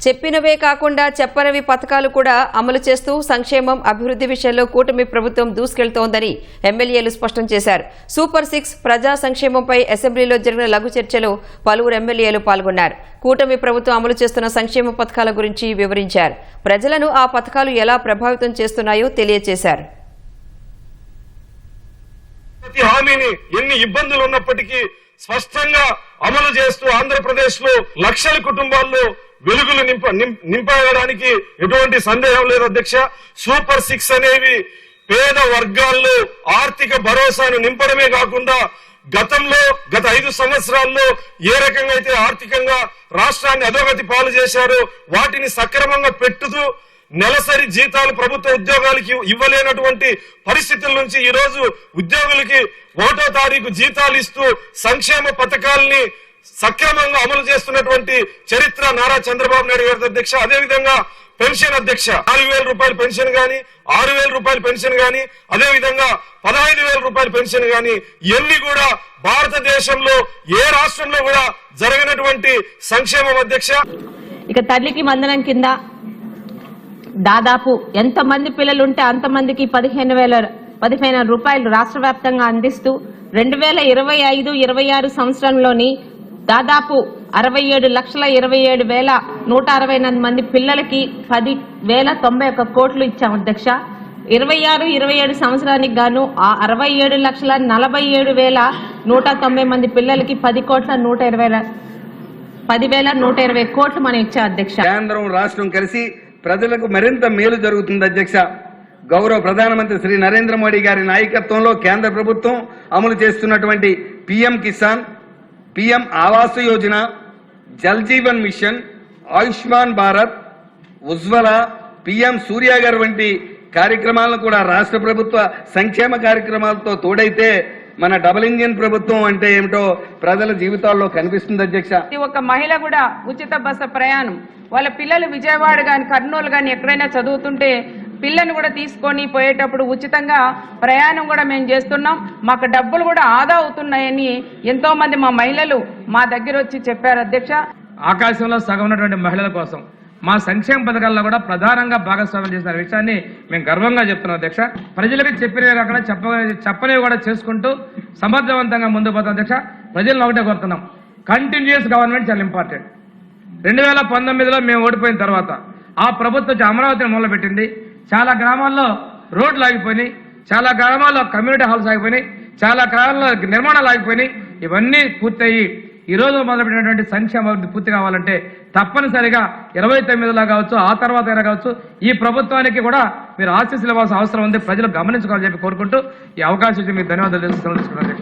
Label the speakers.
Speaker 1: చెప్పినవే కాకుండా చెప్పనివి పథకాలు కూడా అమలు చేస్తూ సంక్షేమం అభివృద్ధి విషయంలో కూటమి ప్రభుత్వం దూసుకెళ్తోందని ఎమ్మెల్యేలు స్పష్టం చేశారు. సూపర్ 6 ప్రజా సంక్షేమంపై అసెంబ్లీలో జరిగిన లఘు చర్చలో పలువురు ఎమ్మెల్యేలు పాల్గొన్నారు. కూటమి ప్రభుత్వం అమలు చేస్తున్న సంక్షేమ పథకాల గురించి వివరించారు. ప్రజలను ఆ పథకాలు ఎలా ప్రభావితం చేస్తున్నాయో తెలియజేశారు.
Speaker 2: ప్రతి హామీని ఎన్ని ఇబ్బందులు ఉన్నప్పటికీ స్పష్టంగా అమలు చేస్తూ ఆంధ్రప్రదేశ్ లో లక్షల కుటుంబాల్లో వెలుగులు నింపడానికి ఎటువంటి సందేహం లేదు అధ్యక్ష. సూపర్ 6 అనేవి పేద వర్గాల్లో ఆర్థిక భరోసాను నింపడమే కాకుండా గత 5 సంవత్సరాల్లో ఏ రకంగా అయితే ఆర్థికంగా రాష్ట్రాన్ని అధోగతి పాలు చేశారో వాటిని సక్రమంగా పెట్టుతూ నెలసరి జీతాలు ప్రభుత్వ ఉద్యోగాలకి ఇవ్వలేనటువంటి పరిస్థితుల నుంచి ఈ రోజు ఉద్యోగులకి 1వ తారీఖు జీతాలు ఇస్తూ సంక్షేమ పథకాలని సక్రమంగా అమలు చేస్తున్నటువంటి చరిత్ర నారా చంద్రబాబు నాయుడు గారి అధ్యక్ష. అదేవిధంగా పెన్షన్ అధ్యక్ష 6,000 రూపాయల పెన్షన్ గాని 6,000 రూపాయల పెన్షన్ గాని అదేవిధంగా 15,000 రూపాయల పెన్షన్ గాని ఇవన్నీ కూడా భారతదేశంలో ఏ రాష్ట్రంలో కూడా జరగనటువంటి సంక్షేమం అధ్యక్ష.
Speaker 3: ఇక తల్లికి వందనం కింద దాదాపు ఎంతమంది పిల్లలు ఉంటే అంతమందికి 15,000 రూపాయలు రాష్ట్ర వ్యాప్తంగా అందిస్తూ 2025-26 సంవత్సరంలోని దాదాపు 67,27,168 మంది పిల్లలకి 10,091 కోట్లు ఇచ్చాం అధ్యక్ష. 26-27 సంవత్సరానికి గాను 67,47,190 మంది పిల్లలకి 10,120 కోట్లు మనం ఇచ్చాం అధ్యక్ష.
Speaker 4: కేంద్రం రాష్ట్రం కలిసి ప్రజలకు మరింత మేలు జరుగుతుంది అధ్యక్ష. గౌరవ ప్రధానమంత్రి శ్రీ నరేంద్ర మోడీ గారి నాయకత్వంలో కేంద్ర ప్రభుత్వం అమలు చేస్తున్నటువంటి PM Kisan, PM Awas Yojana, Jal Jeevan mission, Ayushman Bharat, Ujjwala, PM Suryaghar వంటి కార్యక్రమాలను కూడా రాష్ట్ర ప్రభుత్వ సంక్షేమ కార్యక్రమాలతో తోడైతే మన డబుల్ ఇంజిన్ ప్రభుత్వం అంటే ఏమిటో ప్రజల జీవితాల్లో కనిపిస్తుంది అధ్యక్ష.
Speaker 5: ఒక మహిళ కూడా ఉచిత బస్సు ప్రయాణం, వాళ్ళ పిల్లలు విజయవాడ గాని కర్నూలు గాని ఎక్కడైనా చదువుతుంటే పిల్లని కూడా తీసుకొని పోయేటప్పుడు ఉచితంగా ప్రయాణం కూడా మేము చేస్తున్నాం. మాకు డబ్బులు కూడా ఆదా అవుతున్నాయని ఎంతో మంది మా మహిళలు మా దగ్గర వచ్చి చెప్పారు అధ్యక్ష.
Speaker 6: ఆకాశంలో సగం ఉన్నటువంటి మహిళల కోసం మా సంక్షేమ పథకాల్లో కూడా ప్రధానంగా భాగస్వామ్యం చేసిన విషయాన్ని మేము గర్వంగా చెప్తున్నాం అధ్యక్ష. ప్రజలకు చెప్పినవి కాకుండా చెప్పనివి కూడా చేసుకుంటూ సమర్థవంతంగా ముందుకు పోతాం అధ్యక్ష. ప్రజలను ఒకటే కోరుతున్నాం, కంటిన్యూస్ గవర్నమెంట్ చాలా ఇంపార్టెంట్. 2019లో మేము ఓడిపోయిన తర్వాత ఆ ప్రభుత్వం అమరావతిని మొదలుపెట్టింది. చాలా గ్రామాల్లో రోడ్లు ఆగిపోయినాయి, చాలా గ్రామాల్లో కమ్యూనిటీ హాల్స్ ఆగిపోయినాయి, చాలా గ్రామాల్లో నిర్మాణాలు ఆగిపోయినాయి. ఇవన్నీ పూర్తయి ఈ రోజు మొదలుపెట్టినటువంటి సంక్షేమ అభివృద్ధి పూర్తి కావాలంటే తప్పనిసరిగా 29లో కావచ్చు, ఆ తర్వాత అయినా కావచ్చు, ఈ ప్రభుత్వానికి కూడా మీరు ఆశీస్సులు ఇవ్వాల్సిన అవసరం ఉంది. ప్రజలు గమనించుకోవాలని చెప్పి కోరుకుంటూ ఈ అవకాశం మీకు ధన్యవాదాలు తెలుసుకున్నాను.